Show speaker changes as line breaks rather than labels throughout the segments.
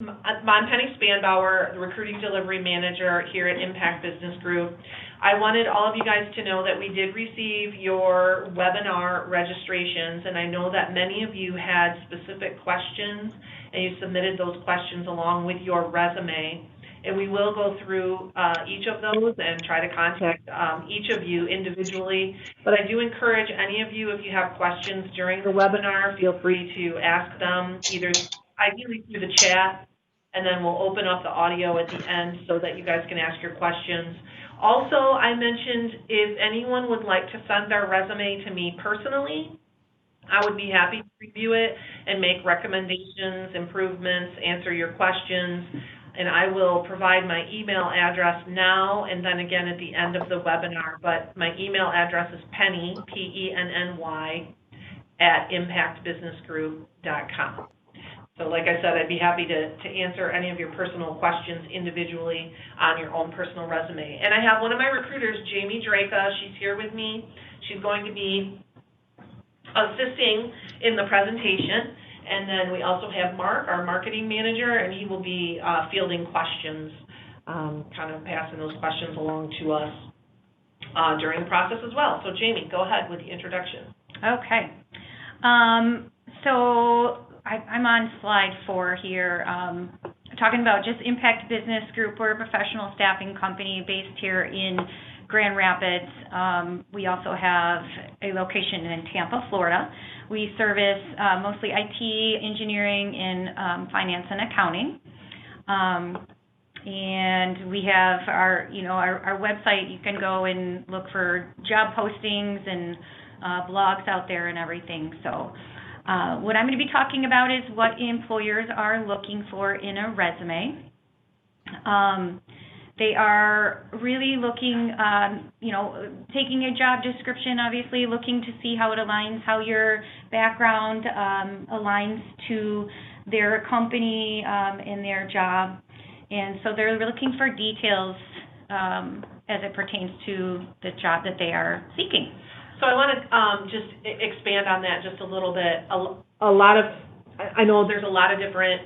I'm Penny Spanbauer, the Recruiting Delivery Manager here at Impact Business Group. I wanted all of you guys to know that we did receive your webinar registrations, and I know that many of you had specific questions, and you submitted those questions along with your resume. And we will go through each of those and try to contact each of you individually. But I do encourage any of you, if you have questions during the webinar, feel free to ask them either ideally through the chat, and then we'll open up the audio at the end so that you guys can ask your questions. Also, I mentioned if anyone would like to send their resume to me personally, I would be happy to review it and make recommendations, improvements, answer your questions, and I will provide my email address now and then again at the end of the webinar. But my email address is Penny, Penny, at impactbusinessgroup.com. So like I said, I'd be happy to answer any of your personal questions individually on your own personal resume. And I have one of my recruiters, Jamie Drajka. She's here with me. She's going to be assisting in the presentation. And then we also have Mark, our marketing manager, and he will be fielding questions, kind of passing those questions along to us during the process as well. So Jamie, go ahead with the introduction.
Okay. So I'm on slide 4 here, talking about just Impact Business Group. We're a professional staffing company based here in Grand Rapids. We also have a location in Tampa, Florida. We service mostly IT, engineering, and finance and accounting. And we have our website. You can go and look for job postings and blogs out there and everything. So what I'm going to be talking about is what employers are looking for in a resume. They are really looking, taking a job description, obviously looking to see how it aligns, how your background aligns to their company and their job. And so they're looking for details as it pertains to the job that they are seeking.
So I want to just expand on that just a little bit. I know there's a lot of different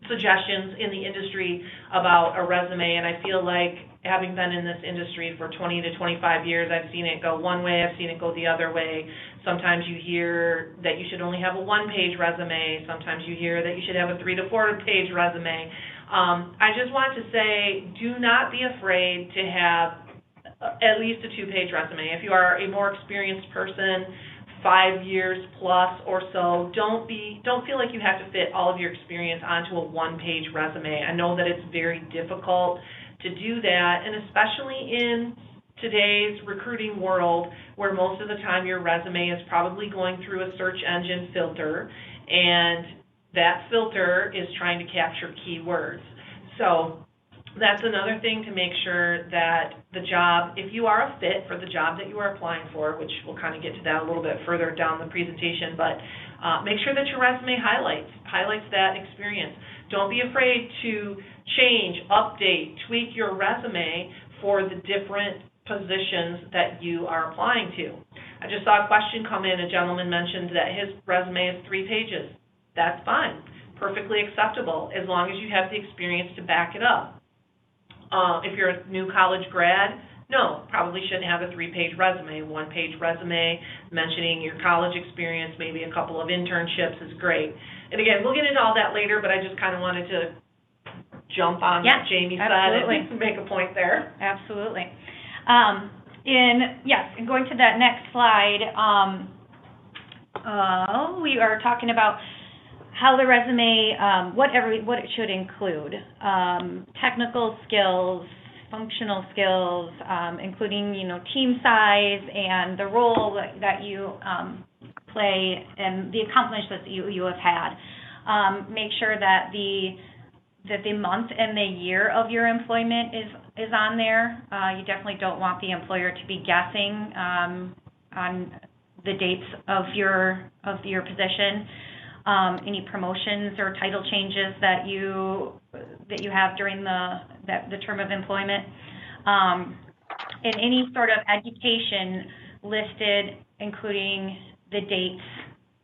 suggestions in the industry about a resume, and I feel like having been in this industry for 20 to 25 years, I've seen it go one way, I've seen it go the other way. Sometimes you hear that you should only have a 1-page resume. Sometimes you hear that you should have a 3 to 4-page resume. I just want to say, do not be afraid to have at least a 2-page resume. If you are a more experienced person, 5 years plus or so, don't feel like you have to fit all of your experience onto a 1-page resume. I know that it's very difficult to do that, and especially in today's recruiting world where most of the time your resume is probably going through a search engine filter, and that filter is trying to capture keywords. So that's another thing to make sure that the job, if you are a fit for the job that you are applying for, which we'll kind of get to that a little bit further down the presentation, but make sure that your resume highlights that experience. Don't be afraid to change, update, tweak your resume for the different positions that you are applying to. I just saw a question come in. A gentleman mentioned that his resume is 3 pages. That's fine, perfectly acceptable, as long as you have the experience to back it up. If you're a new college grad, no, probably shouldn't have a 3-page resume. 1-page resume mentioning your college experience, maybe a couple of internships is great. And again, we'll get into all that later, but I just kind of wanted to jump on what Jamie said and make a point there.
Absolutely. And going to that next slide, we are talking about how the resume, what it should include, technical skills, functional skills, including team size and the role that you play and the accomplishments that you have had. Make sure that the month and the year of your employment is on there. You definitely don't want the employer to be guessing on the dates of your position. Any promotions or title changes that you have during the term of employment, and any sort of education listed, including the dates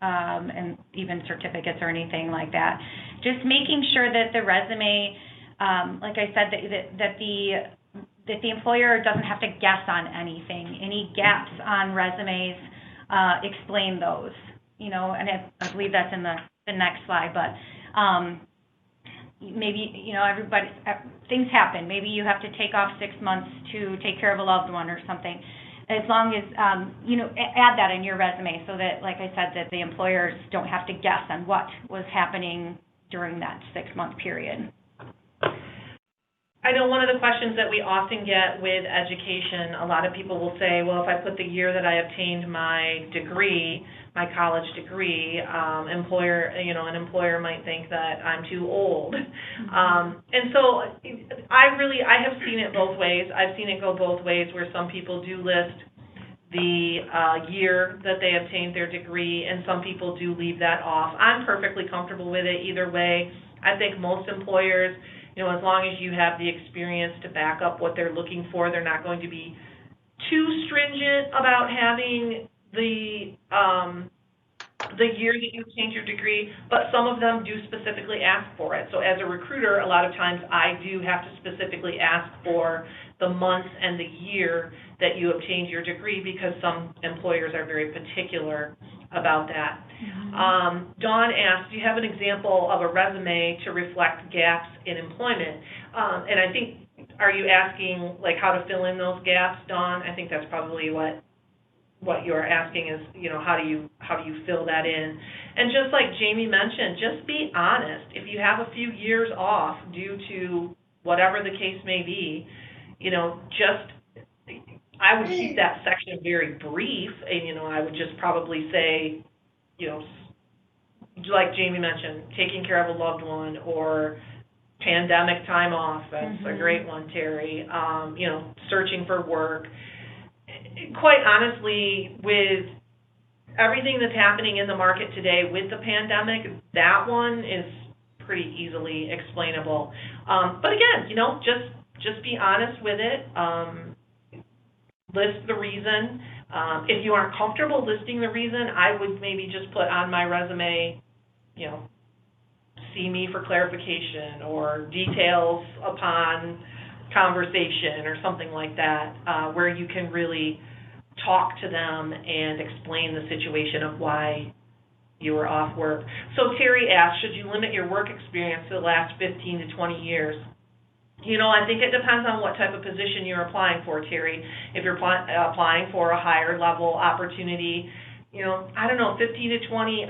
and even certificates or anything like that. just making sure that the resume, like I said, that the employer doesn't have to guess on anything. Any gaps on resumes, explain those. And I believe that's in the next slide, but maybe, everybody, things happen. Maybe you have to take off 6 months to take care of a loved one or something. As long as, add that in your resume so that, like I said, that the employers don't have to guess on what was happening during that 6-month period.
I know one of the questions that we often get with education, a lot of people will say, well, if I put the year that I obtained my degree, my college degree, an employer might think that I'm too old. And so I have seen it both ways. I've seen it go both ways, where some people do list the year that they obtained their degree, and some people do leave that off. I'm perfectly comfortable with it either way. I think most employers, as long as you have the experience to back up what they're looking for, they're not going to be too stringent about having the year that you obtained your degree, but some of them do specifically ask for it. So as a recruiter, a lot of times I do have to specifically ask for the month and the year that you obtained your degree, because some employers are very particular about that. Dawn asked, do you have an example of a resume to reflect gaps in employment? And I think, are you asking how to fill in those gaps, Dawn? I think that's probably what you're asking is, how do you fill that in? And just like Jamie mentioned, just be honest. If you have a few years off due to whatever the case may be, I would keep that section very brief, and I would just probably say, like Jamie mentioned, taking care of a loved one, or pandemic time off. That's a great one, Terry. Searching for work. Quite honestly, with everything that's happening in the market today with the pandemic, that one is pretty easily explainable. But again, just be honest with it. List the reason. If you aren't comfortable listing the reason, I would maybe just put on my resume, see me for clarification, or details upon conversation, or something like that, where you can really talk to them and explain the situation of why you were off work. So Terry asked, should you limit your work experience to the last 15 to 20 years? I think it depends on what type of position you're applying for, Terry. If you're applying for a higher level opportunity, I don't know, 15 to 20,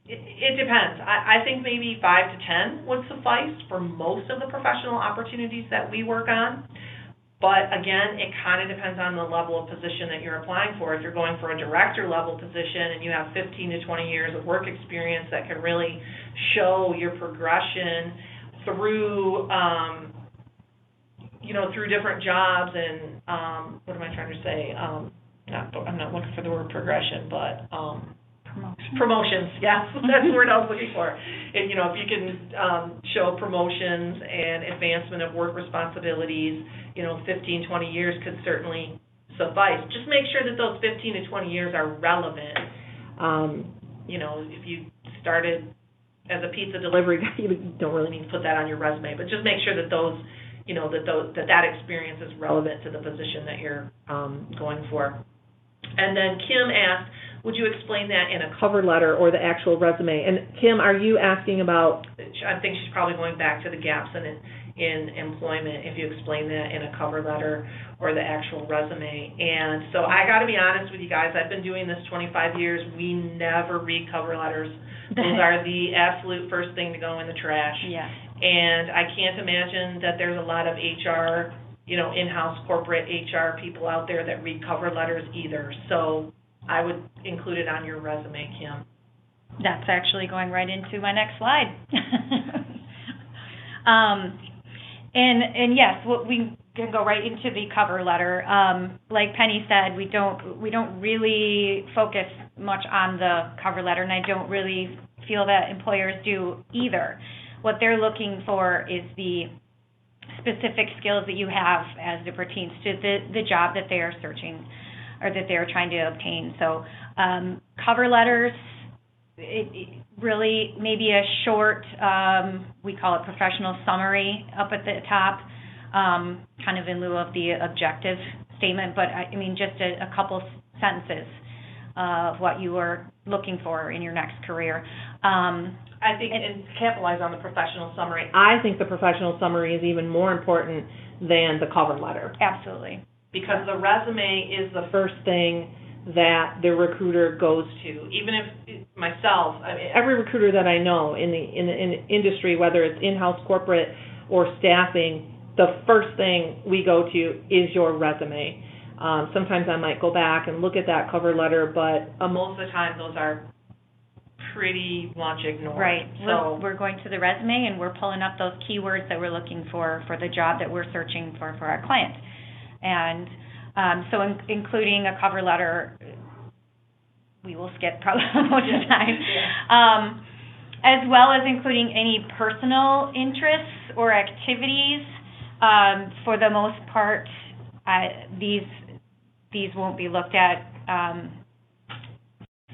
it depends. I think maybe 5 to 10 would suffice for most of the professional opportunities that we work on. But again, it kind of depends on the level of position that you're applying for. If you're going for a director level position and you have 15 to 20 years of work experience that can really show your progression through, through different jobs, and what am I trying to say? I'm not looking for the word progression, but promotions. Yes, that's the word I was looking for. And, if you can show promotions and advancement of work responsibilities, 15, 20 years could certainly suffice. Just make sure that those 15 to 20 years are relevant. If you started as a pizza delivery guy, you don't really need to put that on your resume, but just make sure that that experience is relevant to the position that you're going for. And then Kim asked, would you explain that in a cover letter or the actual resume? And Kim, are you asking about, I think she's probably going back to the gaps in employment, if you explain that in a cover letter or the actual resume. And so I got to be honest with you guys, I've been doing this 25 years. We never read cover letters. Those are the absolute first thing to go in the trash. Yeah. And I can't imagine that there's a lot of HR, in-house corporate HR people out there that read cover letters either. So I would include it on your resume, Kim.
That's actually going right into my next slide. And yes, we can go right into the cover letter. Like Penny said, we don't really focus much on the cover letter, and I don't really feel that employers do either. What they're looking for is the specific skills that you have as it pertains to the job that they are searching or that they're trying to obtain. So cover letters, really maybe a short, we call it professional summary up at the top, kind of in lieu of the objective statement, but I mean just a couple sentences of what you are looking for in your next career.
I think, and capitalize on the professional summary, I think the professional summary is even more important than the cover letter.
Absolutely.
Because the resume is the first thing that the recruiter goes to. Even if myself, I mean, every recruiter that I know in the industry, whether it's in-house, corporate, or staffing, the first thing we go to is your resume. Sometimes I might go back and look at that cover letter, but most of the time those are pretty much ignored.
Right.
So
we're going to the resume and we're pulling up those keywords that we're looking for the job that we're searching for our client. And so including a cover letter, we will skip probably most of the time, as well as including any personal interests or activities. For the most part, these won't be looked at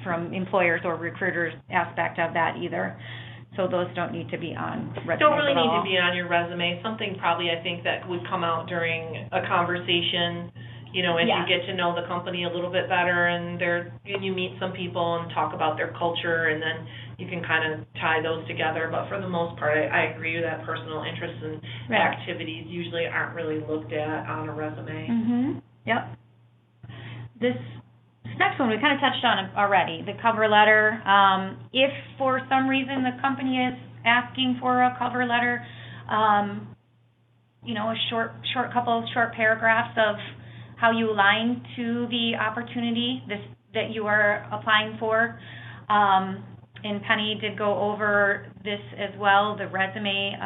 from employers or recruiters aspect of that either. So those don't need to be on resume.
Don't really need to be on your resume. Something probably I think that would come out during a conversation, you know, as you get to know the company a little bit better and you meet some people and talk about their culture, and then you can kind of tie those together. But for the most part, I agree that personal interests and activities usually aren't really looked at on a resume.
Mm-hmm. Yep. This next one we kind of touched on already, the cover letter. If for some reason the company is asking for a cover letter, you know, a short paragraphs of how you align to the opportunity that you are applying for. And Penny did go over this as well. The resume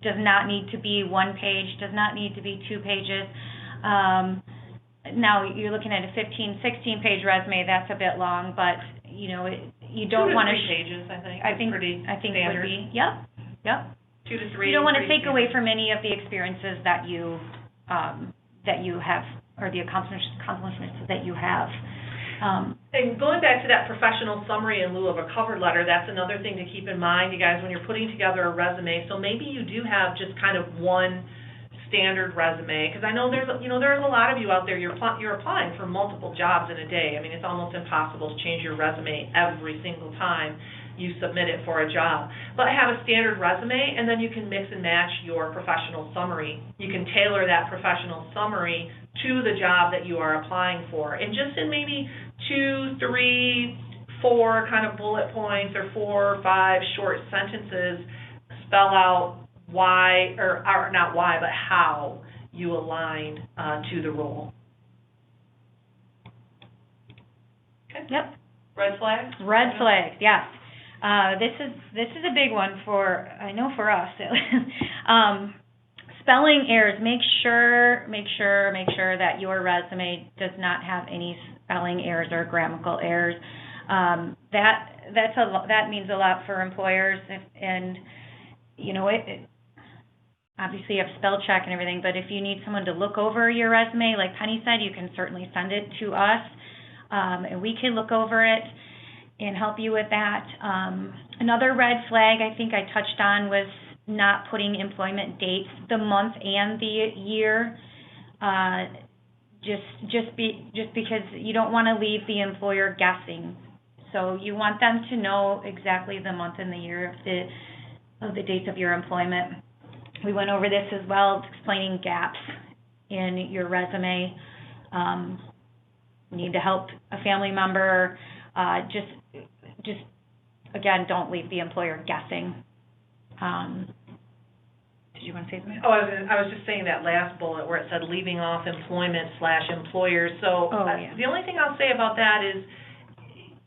does not need to be 1 page, does not need to be 2 pages. Now you're looking at a 15, 16-page resume. That's a bit long, but you know you don't want to.
2 to 3 pages, I think.
I think
standard.
would be. Yep.
2 to 3.
You don't want to take away from any of the experiences that you have, or the accomplishments that you have.
And going back to that professional summary in lieu of a cover letter, that's another thing to keep in mind, you guys, when you're putting together a resume. So maybe you do have just kind of one standard resume, because I know there's a lot of you out there, you're applying for multiple jobs in a day. I mean, it's almost impossible to change your resume every single time you submit it for a job. But have a standard resume, and then you can mix and match your professional summary. You can tailor that professional summary to the job that you are applying for. And just in maybe 2, 3, 4 kind of bullet points, or 4 or 5 short sentences, spell out why, or not why, but how you align to the role. Okay.
Yep.
Red flags?
Red flags, yes. This is a big one for us. Spelling errors. Make sure that your resume does not have any spelling errors or grammatical errors. That means a lot for employers, and you know it. Obviously, you have spell check and everything, but if you need someone to look over your resume, like Penny said, you can certainly send it to us, and we can look over it and help you with that. Another red flag I think I touched on was not putting employment dates, the month and the year, just because you don't want to leave the employer guessing. So you want them to know exactly the month and the year of the dates of your employment. We went over this as well, explaining gaps in your resume. You need to help a family member. Just again, don't leave the employer guessing. Did you want to say something?
Oh, I was just saying that last bullet where it said leaving off employment/employers. So the only thing I'll say about that is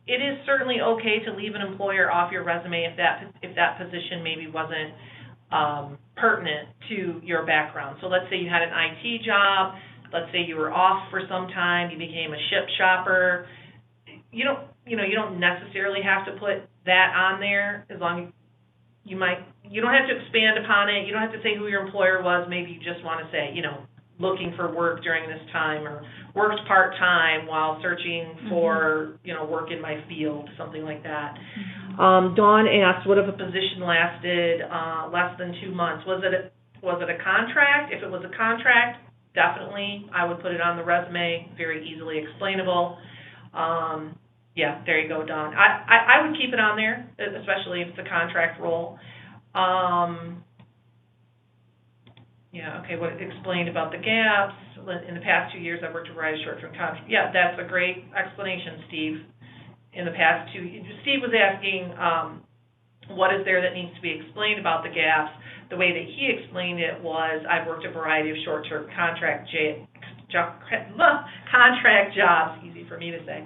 it is certainly okay to leave an employer off your resume if that position maybe wasn't pertinent to your background. So let's say you had an IT job. Let's say you were off for some time. You became a ship shopper. You don't necessarily have to put that on there, as long as you don't have to expand upon it. You don't have to say who your employer was. Maybe you just want to say, looking for work during this time, or worked part-time while searching for, work in my field, something like that. Dawn asked, what if a position lasted less than 2 months? Was it a contract? If it was a contract, definitely I would put it on the resume, very easily explainable. Yeah, there you go, Dawn. I would keep it on there, especially if it's a contract role. What explained about the gaps. In the past 2 years, I've worked a variety of short-term contracts. Yeah, that's a great explanation, Steve. In the past 2 years, Steve was asking, what is there that needs to be explained about the gaps? The way that he explained it was, I've worked a variety of short-term contract jobs, easy for me to say.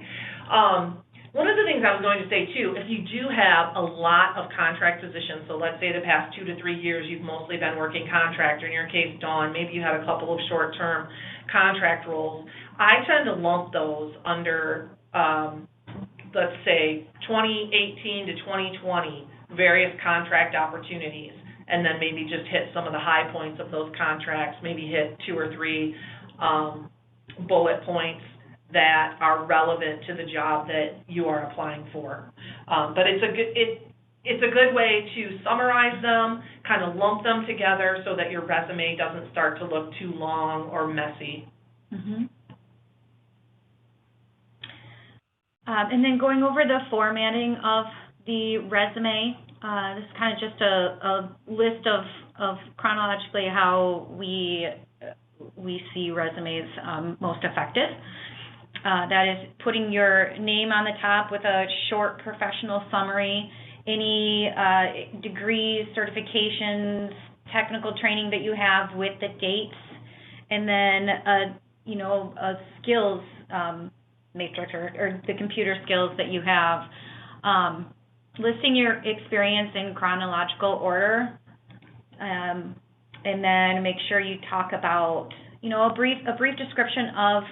One of the things I was going to say, too, if you do have a lot of contract positions, so let's say the past 2 to 3 years you've mostly been working contract, or in your case, Dawn, maybe you had a couple of short-term contract roles, I tend to lump those under, let's say, 2018 to 2020, various contract opportunities, and then maybe just hit some of the high points of those contracts, maybe hit 2 or 3 bullet points that are relevant to the job that you are applying for. But it's a good way to summarize them, kind of lump them together so that your resume doesn't start to look too long or messy.
And then going over the formatting of the resume, this is kind of just a list of chronologically how we see resumes most effective. That is putting your name on the top with a short professional summary, any degrees, certifications, technical training that you have with the dates, and then a skills matrix or the computer skills that you have, listing your experience in chronological order, and then make sure you talk about a brief description of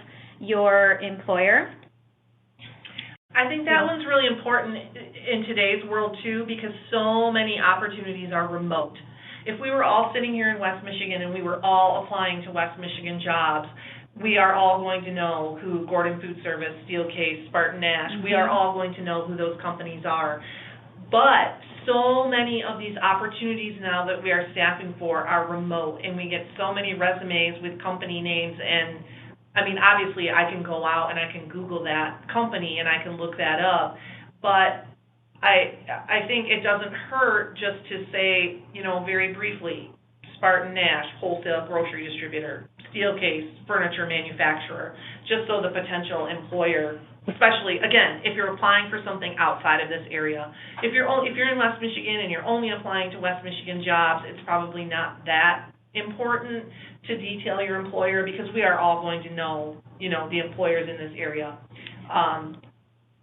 your employer.
I think that one's really important in today's world too, because so many opportunities are remote. If we were all sitting here in West Michigan and we were all applying to West Michigan jobs, we are all going to know who Gordon Food Service, Steelcase, Spartan Nash, we are all going to know who those companies are. But so many of these opportunities now that we are staffing for are remote, and we get so many resumes with company names, and obviously I can go out and I can Google that company and I can look that up, but I think it doesn't hurt just to say, very briefly, Spartan Nash, wholesale grocery distributor, Steelcase, furniture manufacturer, just so the potential employer, especially, again, if you're applying for something outside of this area. If you're in West Michigan and you're only applying to West Michigan jobs, it's probably not that important to detail your employer, because we are all going to know, the employers in this area.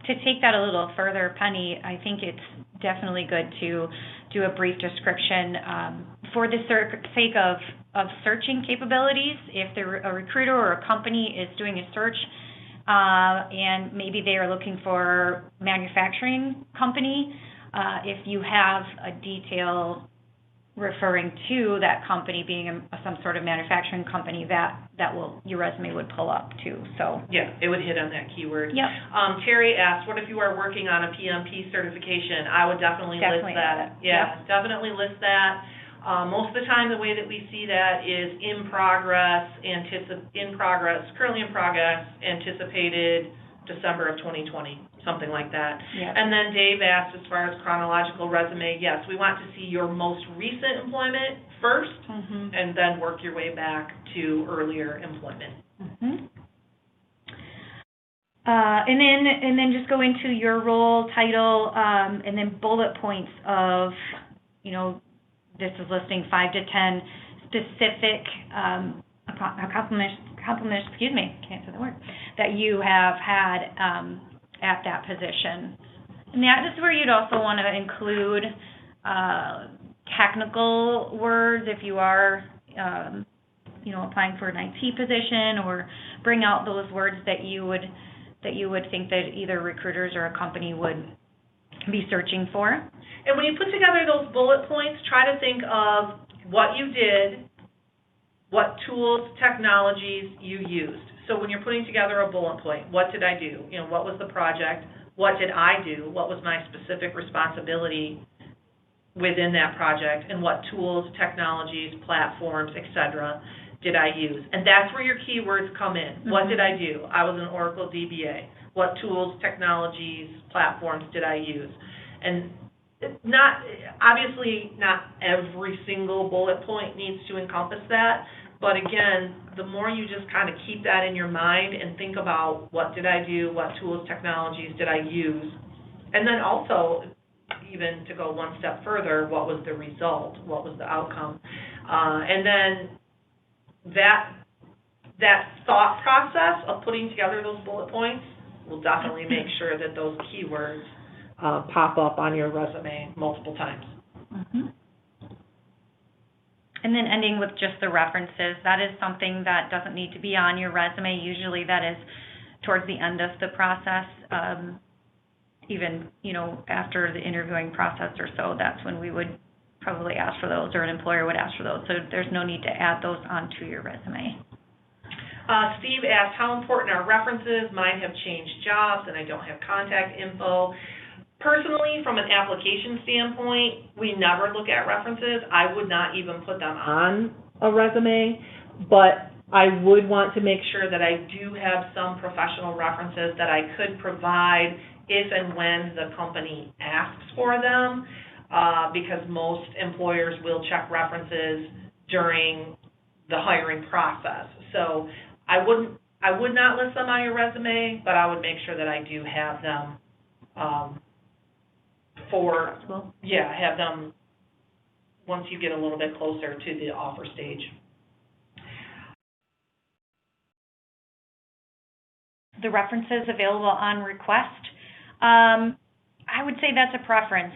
To take that a little further, Penny, I think it's definitely good to do a brief description for the sake of searching capabilities. If a recruiter or a company is doing a search and maybe they are looking for a manufacturing company, if you have a detail referring to that company being some sort of manufacturing company, your resume would pull up too. So
yeah, it would hit on that keyword.
Yep.
Terry asked, what if you are working on a PMP certification? I would definitely list that. Yeah, yep. Definitely list that. Most of the time, the way that we see that is currently in progress, anticipated December of 2020. Something like that. Yep. And then Dave asked, as far as chronological resume, yes, we want to see your most recent employment first, and then work your way back to earlier employment.
And then just go into your role title, and then bullet points of, this is listing 5 to 10 specific accomplishments, can't say the word, that you have had at that position. And that is where you'd also want to include technical words if you are, applying for an IT position, or bring out those words that you would think that either recruiters or a company would be searching for.
And when you put together those bullet points, try to think of what you did, what tools, technologies you used. So when you're putting together a bullet point, what did I do? What was the project? What did I do? What was my specific responsibility within that project? And what tools, technologies, platforms, etc. did I use? And that's where your keywords come in. What did I do? I was an Oracle DBA. What tools, technologies, platforms did I use? And obviously not every single bullet point needs to encompass that, but again, the more you just kind of keep that in your mind and think about what did I do, what tools, technologies did I use, and then also, even to go one step further, what was the result, what was the outcome, and then that thought process of putting together those bullet points will definitely make sure that those keywords pop up on your resume multiple times.
Mm-hmm. And then ending with just the references. That is something that doesn't need to be on your resume. Usually that is towards the end of the process, even, after the interviewing process or so. That's when we would probably ask for those, or an employer would ask for those. So there's no need to add those onto your resume.
Steve asked, how important are references? Mine have changed jobs and I don't have contact info. Personally, from an application standpoint, we never look at references. I would not even put them on a resume, but I would want to make sure that I do have some professional references that I could provide if and when the company asks for them, because most employers will check references during the hiring process. So I would not list them on your resume, but I would make sure that I do have them have them once you get a little bit closer to the offer stage.
The references available on request. I would say that's a preference.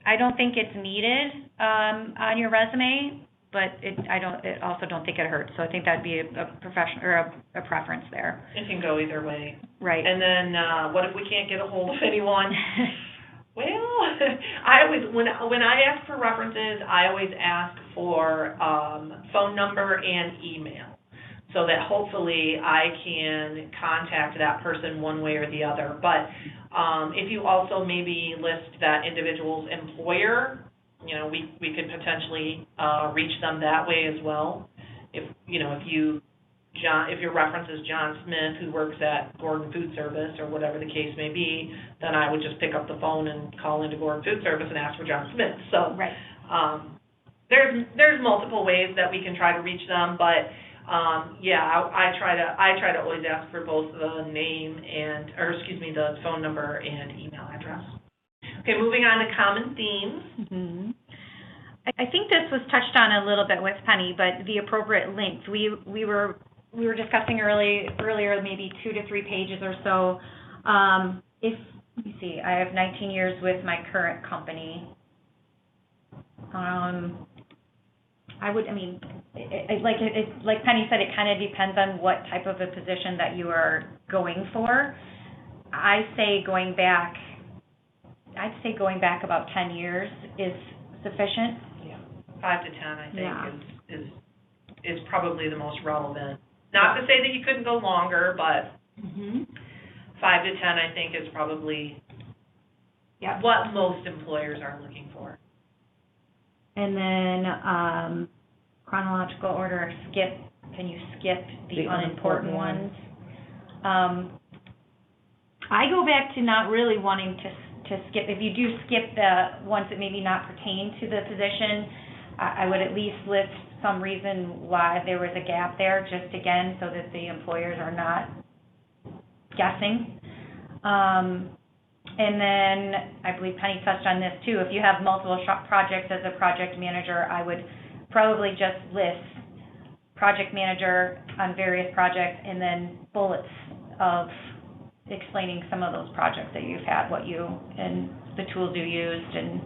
I don't think it's needed on your resume, but I also don't think it hurts. So I think that'd be a profession or a preference there.
It can go either way.
Right.
And then what if we can't get a hold of anyone? Well, I always when I ask for references, I always ask for phone number and email, so that hopefully I can contact that person one way or the other. But if you also maybe list that individual's employer, we could potentially reach them that way as well. If your reference is John Smith, who works at Gordon Food Service or whatever the case may be, then I would just pick up the phone and call into Gordon Food Service and ask for John Smith. So
right.
There's multiple ways that we can try to reach them, but I try to always ask for both the the phone number and email address. Okay, moving on to common themes.
Mm-hmm. I think this was touched on a little bit with Penny, but the appropriate length. We were discussing earlier maybe 2 to 3 pages or so. Let me see, I have 19 years with my current company. Like Penny said, it kind of depends on what type of a position that you are going for. I'd say going back about 10 years is sufficient.
Yeah, 5 to 10, I think, is probably the most relevant. Not to say that you couldn't go longer, but 5 to 10, I think, is probably what most employers are looking for.
And then chronological order, can you skip the unimportant ones? I go back to not really wanting to skip. If you do skip the ones that maybe not pertain to the position, I would at least list some reason why there was a gap there, just again, so that the employers are not guessing. And then I believe Penny touched on this too. If you have multiple projects as a project manager, I would probably just list project manager on various projects and then bullets of explaining some of those projects that you've had, and the tools you used, and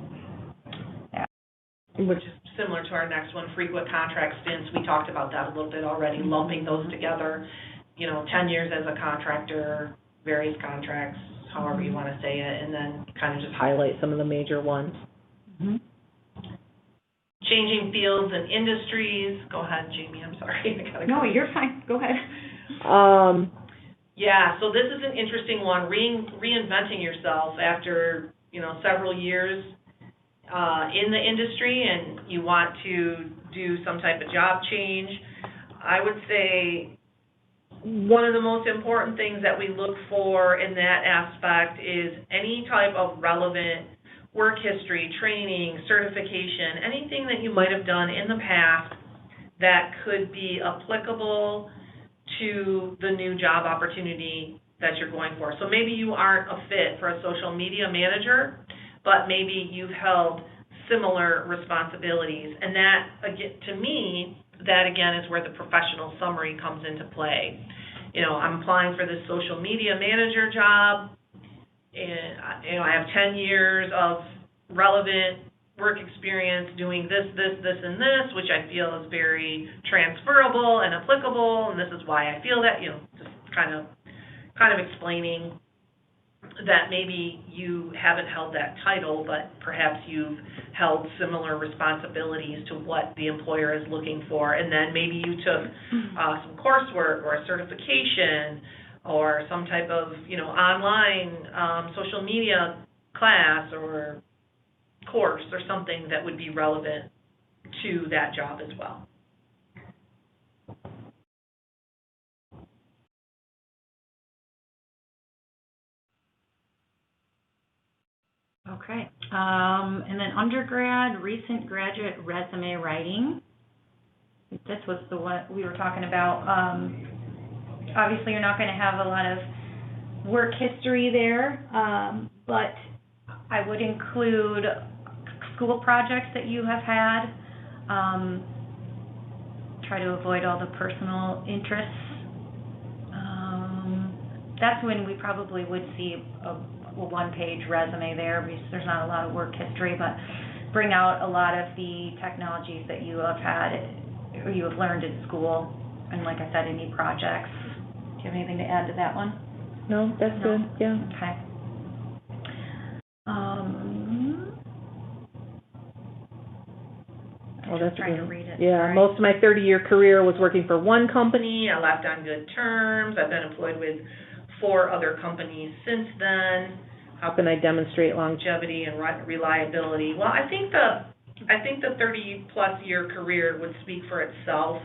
which is similar to our next one, frequent contract stints. We talked about that a little bit already, lumping those together, 10 years as a contractor, various contracts, however you want to say it, and then kind of just highlight some of the major ones. changing fields and industries. Go ahead, Jamie, I'm sorry.
No, you're fine. Go ahead.
Yeah, so this is an interesting one, reinventing yourself after, several years in the industry, and you want to do some type of job change. I would say one of the most important things that we look for in that aspect is any type of relevant work history, training, certification, anything that you might have done in the past that could be applicable to the new job opportunity that you're going for. So maybe you aren't a fit for a social media manager, but maybe you've held similar responsibilities. And that, to me, that again is where the professional summary comes into play. I'm applying for this social media manager job, and I have 10 years of relevant work experience doing this, and this, which I feel is very transferable and applicable, and this is why I feel that, just kind of explaining that maybe you haven't held that title, but perhaps you've held similar responsibilities to what the employer is looking for, and then maybe you took some coursework or a certification or some type of, online social media class or course or something that would be relevant to that job as well.
Okay. And then undergrad, recent graduate resume writing. This was the one we were talking about. Obviously, you're not going to have a lot of work history there, but I would include school projects that you have had. Try to avoid all the personal interests. That's when we probably would see a one-page resume there, because there's not a lot of work history, but bring out a lot of the technologies that you have had or you have learned in school, and like I said, any projects. Do you have anything to add to that one?
No, that's good, yeah.
Okay.
Well, that's
trying
good.
to read it.
Yeah,
Sorry.
most of my 30-year career was working for one company.
I left on good terms. I've been employed with 4 other companies since then.
How can I demonstrate
Longevity and reliability? Well, I think the 30-plus year career would speak for itself.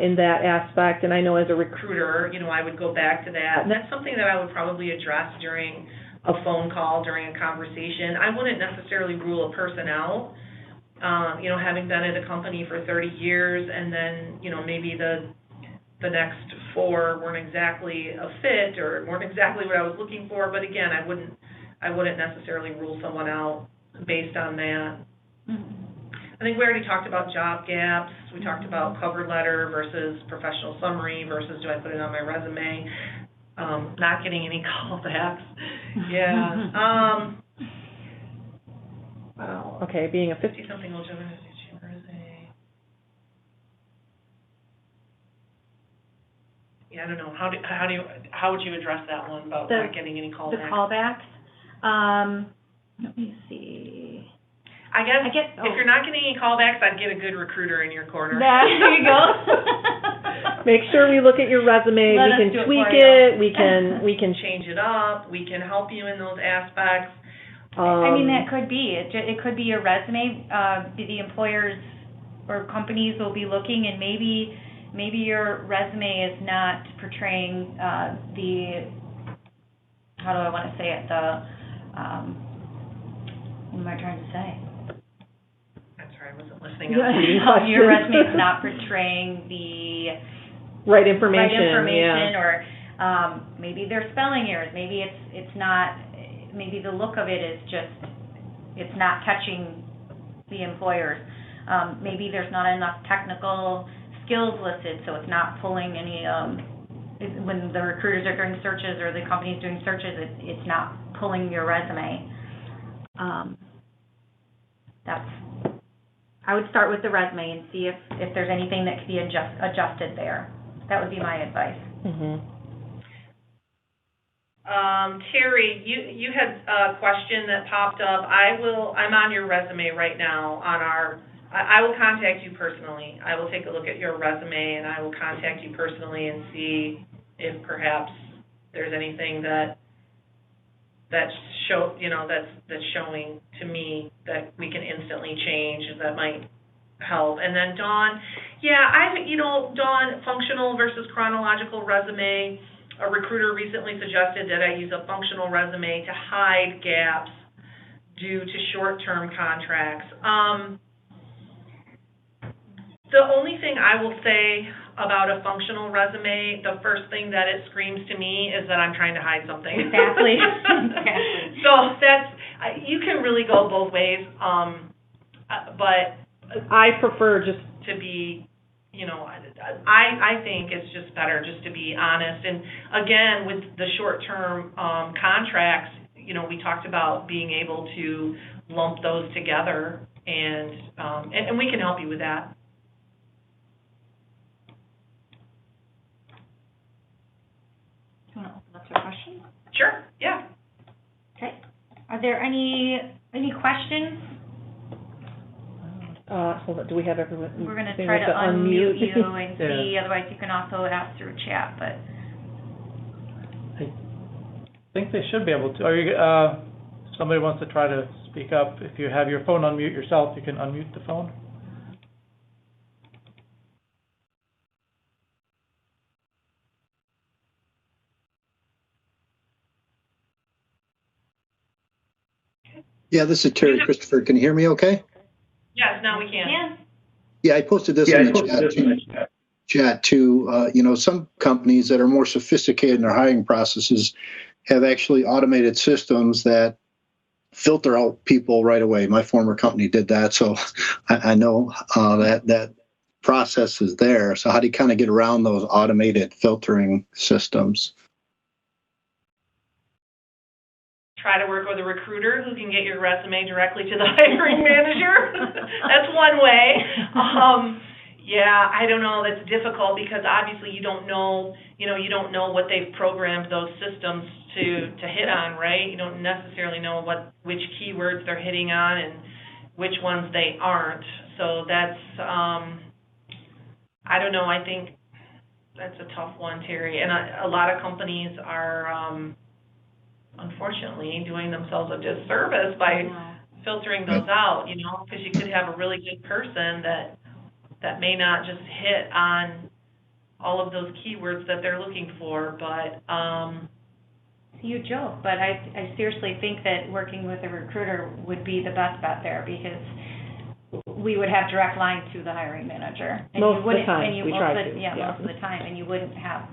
In that aspect, and I know as a
recruiter, I would go back to that, and that's something that I would probably address during a phone call, during a conversation. I wouldn't necessarily rule a person out, having been at a company for 30 years, and then, maybe the next 4 weren't exactly a fit or weren't exactly what I was looking for. But again, I wouldn't necessarily rule someone out based on that. Mm-hmm. I think we already talked about job gaps. We talked about cover letter versus professional summary versus do I put it on my resume. Not getting any callbacks. Yeah.
Wow. Okay, being a
50-something will resume. Yeah, I don't know. How would you address that one about not getting any callbacks?
The callbacks. Let me see.
I guess if you're not getting any callbacks, I'd get a good recruiter in your corner.
There you go.
Make sure we look at your resume. We can tweak it. We can
change it up. We can help you in those aspects.
That could be. It could be your resume. The employers or companies will be looking, and maybe your resume is not portraying how do I want to say it? What am I trying to say?
I'm sorry, I wasn't listening.
Your resume is not portraying the
right information,
yeah. Or maybe there's spelling errors. Maybe it's not. Maybe the look of it is just it's not catching the employers. Maybe there's not enough technical skills listed, so it's not pulling any. When the recruiters are doing searches or the company's doing searches, it's not pulling your resume. I would start with the resume and see if there's anything that could be adjusted there. That would be my advice.
Mm-hmm.
Terry, you had a question that popped up. I'm on your resume right now on our I will contact you personally. I will take a look at your resume, and I will contact you personally and see if perhaps there's anything that's showing to me that we can instantly change that might help. And then Dawn, Dawn, functional versus chronological resume. A recruiter recently suggested that I use a functional resume to hide gaps due to short-term contracts. The only thing I will say about a functional resume, the first thing that it screams to me is that I'm trying to hide something.
Exactly.
So you can really go both ways, but
I prefer just
to be, I think it's just better just to be honest. And again, with the short-term contracts, we talked about being able to lump those together, and we can help you with that.
Do you want to open up to questions?
Sure, yeah.
Okay. Are there any questions?
Hold on, do we have everyone?
We're going to try to unmute you and see, otherwise you can also ask through chat, but.
I think they should be able to. Somebody wants to try to speak up. If you have your phone on mute yourself, you can unmute the phone.
Yeah, this is Terry Christopher. Can you hear me okay?
Yes, now we can.
Yeah, I posted this in the chat too. Some companies that are more sophisticated in their hiring processes have actually automated systems that filter out people right away. My former company did that, so I know that process is there. So how do you kind of get around those automated filtering systems?
Try to work with a recruiter who can get your resume directly to the hiring manager. That's one way. I don't know. That's difficult because obviously you don't know what they've programmed those systems to hit on, right? You don't necessarily know which keywords they're hitting on and which ones they aren't. So that's I don't know. I think that's a tough one, Terry. And a lot of companies are unfortunately doing themselves a disservice by filtering those out, because you could have a really good person that may not just hit on all of those keywords that they're looking for, but
you joke, but I seriously think that working with a recruiter would be the best bet there, because we would have direct line to the hiring manager. And
most of the time, we try to.
Most of the time, and you wouldn't have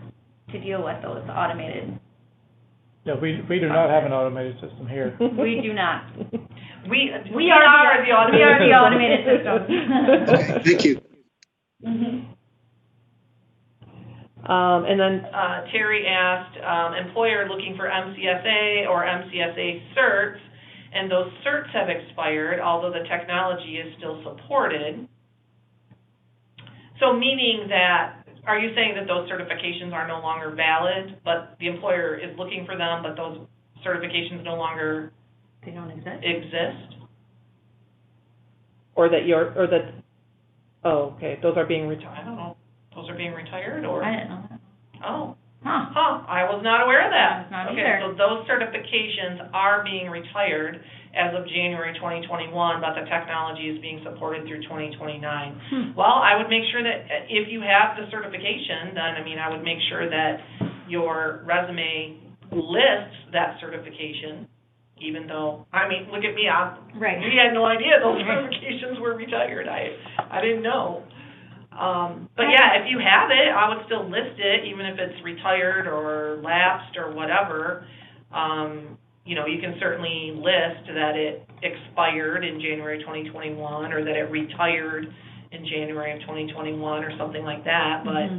to deal with those automated.
Yeah, we do not have an automated system here.
We do not.
We are the automated
system.
Okay, thank you.
Mm-hmm.
And then
Terry asked, employer looking for MCSA or MCSA certs, and those certs have expired, although the technology is still supported. So meaning that, are you saying that those certifications are no longer valid, but the employer is looking for them, but those certifications no longer
they don't
exist?
Or okay, those are being retired.
I don't know. Those are being retired, or?
I didn't know that.
Oh.
Huh.
I was not aware of that.
I was not
okay,
either.
so those certifications are being retired as of January 2021, but the technology is being supported through 2029. Well, I would make sure that if you have the certification, then, I would make sure that your resume lists that certification, even though, look at me,
right.
We had no idea those certifications were retired. I didn't know. But yeah, if you have it, I would still list it, even if it's retired or lapsed or whatever. You can certainly list that it expired in January 2021 or that it retired in January of 2021 or something like that. But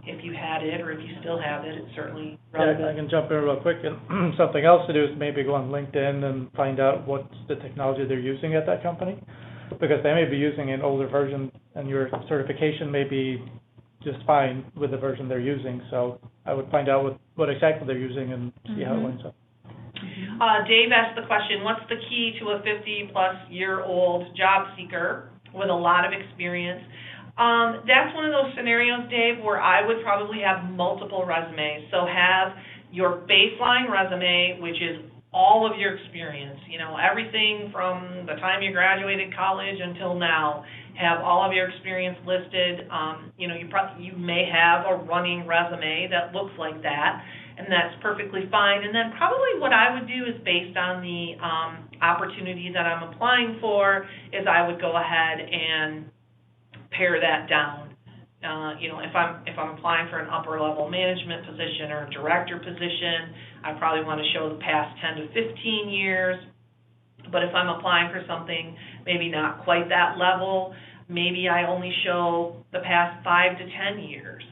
if you had it or if you still have it, it's certainly relevant.
Yeah, I can jump in real quick. And something else to do is maybe go on LinkedIn and find out what's the technology they're using at that company, because they may be using an older version and your certification may be just fine with the version they're using. So I would find out what exactly they're using and see how it lines up.
Dave asked the question, what's the key to a 50-plus-year-old job seeker with a lot of experience. That's one of those scenarios, Dave, where I would probably have multiple resumes. So have your baseline resume, which is all of your experience, everything from the time you graduated college until now. Have all of your experience listed. You may have a running resume that looks like that, and that's perfectly fine. And then probably what I would do is, based on the opportunity that I'm applying for, is I would go ahead and pare that down. If I'm applying for an upper level management position or a director position, I probably want to show the past 10 to 15 years. But if I'm applying for something maybe not quite that level, maybe I only show the past 5 to 10 years.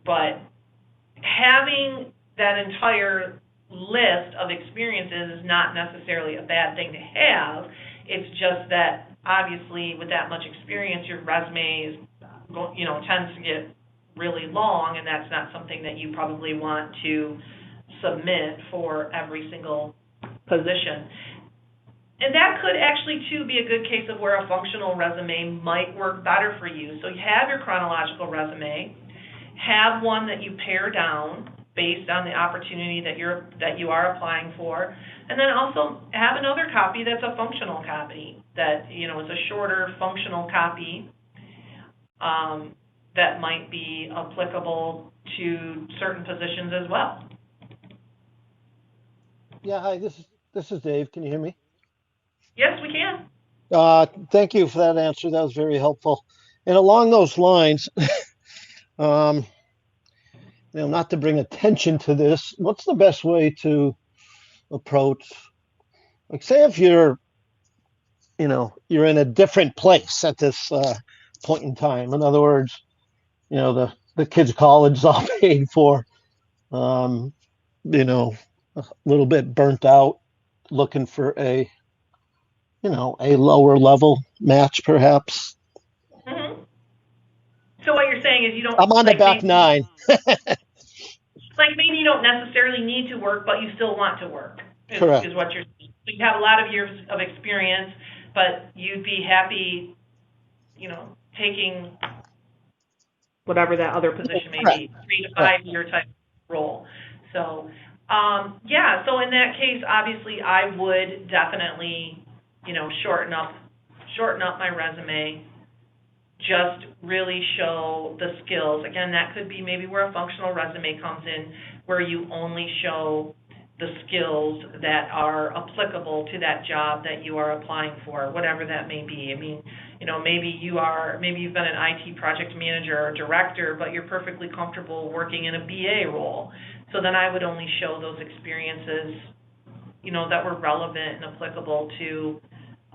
But having that entire list of experiences is not necessarily a bad thing to have. It's just that obviously with that much experience, your resume is, tends to get really long, and that's not something that you probably want to submit for every single position. And that could actually, too, be a good case of where a functional resume might work better for you. So you have your chronological resume, have one that you pare down based on the opportunity that you are applying for, and then also have another copy that's a functional copy that, is a shorter functional copy that might be applicable to certain positions as well.
Yeah, hi, this is Dave. Can you hear me?
Yes, we can.
Thank you for that answer. That was very helpful. And along those lines, not to bring attention to this, what's the best way to approach, like, say if you're in a different place at this point in time. In other words, the kids' college is all paid for, a little bit burnt out, looking for a lower level match, perhaps.
Mm-hmm. So what you're saying is you don't.
I'm on the back nine.
Like maybe you don't necessarily need to work, but you still want to work.
Correct.
Is what you're saying. So you have a lot of years of experience, but you'd be happy, taking whatever that other position may be, 3 to 5 year type role. So, so in that case, obviously, I would definitely, shorten up my resume, just really show the skills. Again, that could be maybe where a functional resume comes in, where you only show the skills that are applicable to that job that you are applying for, whatever that may be. I mean, maybe you've been an IT project manager or director, but you're perfectly comfortable working in a BA role. So then I would only show those experiences, that were relevant and applicable to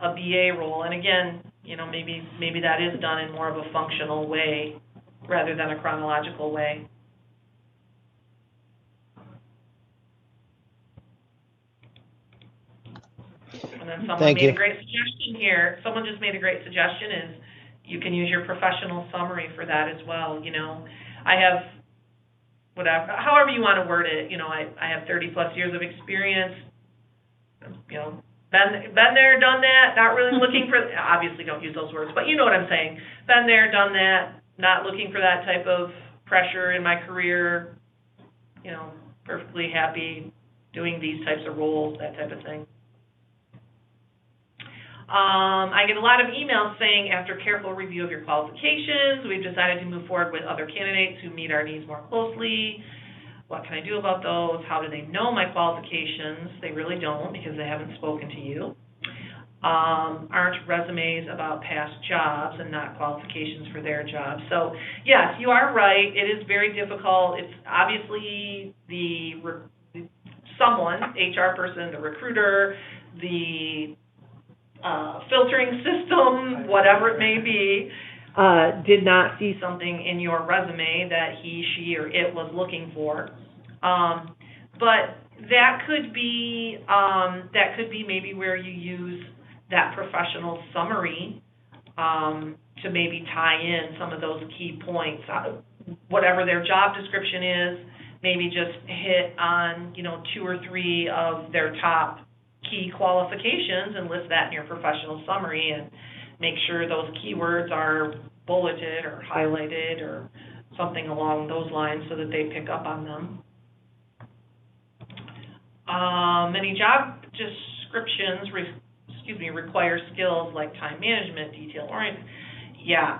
a BA role. And again, maybe that is done in more of a functional way rather than a chronological way. And then someone made a great suggestion here. Someone just made a great suggestion is you can use your professional summary for that as well. I have however you want to word it, I have 30 plus years of experience, been there, done that, not really looking for, obviously don't use those words, but you know what I'm saying. Been there, done that, not looking for that type of pressure in my career, perfectly happy doing these types of roles, that type of thing. I get a lot of emails saying, after careful review of your qualifications, we've decided to move forward with other candidates who meet our needs more closely. What can I do about those? How do they know my qualifications? They really don't, because they haven't spoken to you. Aren't resumes about past jobs and not qualifications for their jobs? So, yes, you are right. It is very difficult. It's obviously someone, HR person, the recruiter, the filtering system, whatever it may be, did not see something in your resume that he, she, or it was looking for. But that could be maybe where you use that professional summary to maybe tie in some of those key points. Whatever their job description is, maybe just hit on 2 or 3 of their top key qualifications and list that in your professional summary, and make sure those keywords are bulleted or highlighted or something along those lines so that they pick up on them. Many job descriptions require skills like time management, detail oriented. Yeah.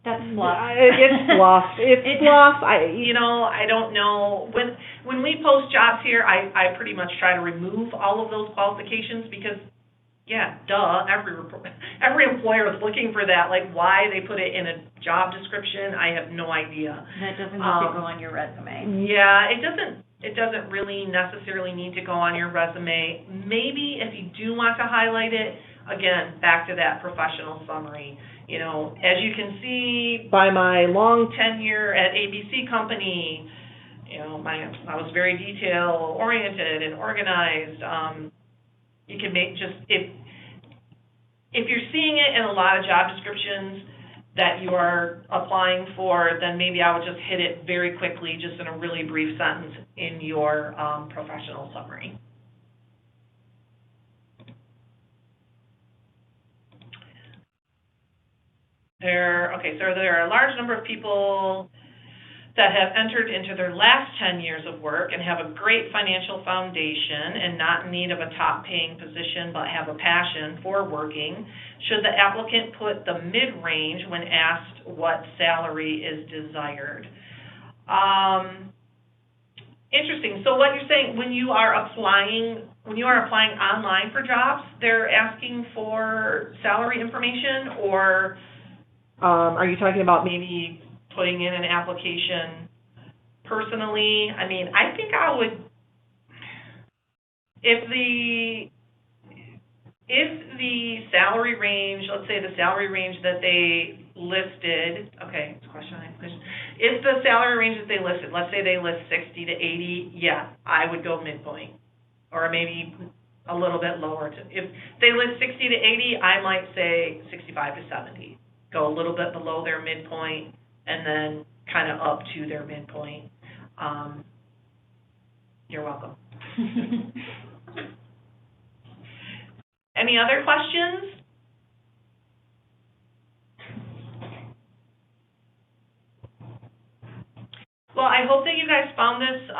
That's fluff.
It's fluff. It's fluff.
I don't know. When we post jobs here, I pretty much try to remove all of those qualifications because, yeah, duh, every employer is looking for that. Like, why they put it in a job description, I have no idea.
That doesn't need to go on your resume.
Yeah, it doesn't really necessarily need to go on your resume. Maybe if you do want to highlight it, again, back to that professional summary. As you can see,
by my long
tenure at ABC Company, I was very detail oriented and organized. You can make if you're seeing it in a lot of job descriptions that you are applying for, then maybe I would just hit it very quickly, just in a really brief sentence in your professional summary. So there are a large number of people that have entered into their last 10 years of work and have a great financial foundation and not in need of a top-paying position but have a passion for working. Should the applicant put the mid-range when asked what salary is desired? Interesting. So what you're saying, when you are applying online for jobs, they're asking for salary information, or are you talking about maybe putting in an application personally? I mean, I think I would, if the salary range, let's say the salary range that they listed, okay, it's a question. If the salary range that they listed, let's say they list 60 to 80, yeah, I would go midpoint, or maybe a little bit lower. If they list 60 to 80, I might say 65 to 70. Go a little bit below their midpoint, and then kind of up to their midpoint. You're welcome. Any other questions? Well, I hope that you guys found this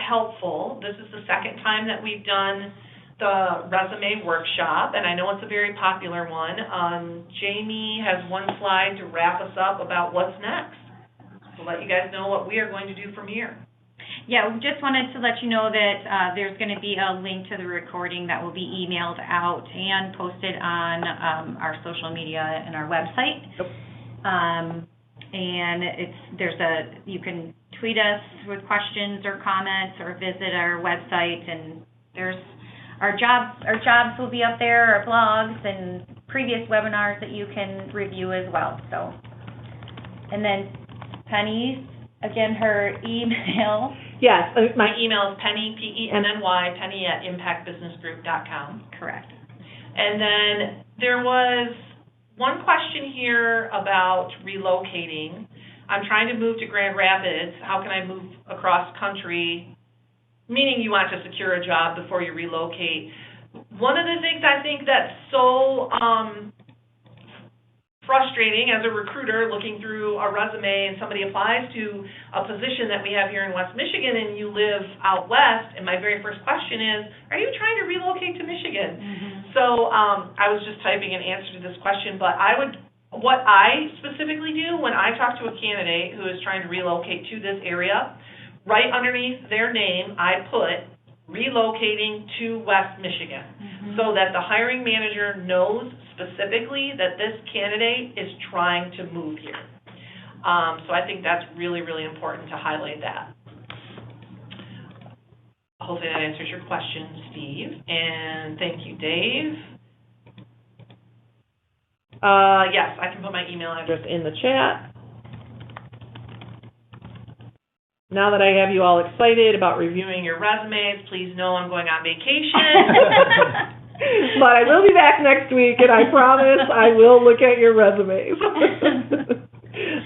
helpful. This is the second time that we've done the resume workshop, and I know it's a very popular one. Jamie has one slide to wrap us up about what's next. So let you guys know what we are going to do from here.
Yeah, we just wanted to let you know that there's going to be a link to the recording that will be emailed out and posted on our social media and our website.
Yep.
And you can tweet us with questions or comments, or visit our website, and there's our jobs will be up there, our blogs and previous webinars that you can review as well. So, and then Penny, again, her email.
Yes, my email is Penny, Penny, Penny at impactbusinessgroup.com.
Correct.
And then there was one question here about relocating. I'm trying to move to Grand Rapids. How can I move across country? Meaning you want to secure a job before you relocate. One of the things I think that's so frustrating as a recruiter looking through a resume and somebody applies to a position that we have here in West Michigan and you live out west, and my very first question is, are you trying to relocate to Michigan? Mm-hmm. So I was just typing an answer to this question, but what I specifically do when I talk to a candidate who is trying to relocate to this area, right underneath their name, I put relocating to West Michigan, so that the hiring manager knows specifically that this candidate is trying to move here. So I think that's really, really important to highlight that. Hopefully that answers your question, Steve. And thank you, Dave. Yes, I can put my email address
in the chat. Now that I have you all excited about
reviewing your resumes, please know I'm going on vacation.
But I will be back next week, and I promise I will look at your resumes.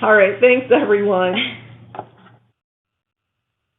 All right, thanks, everyone.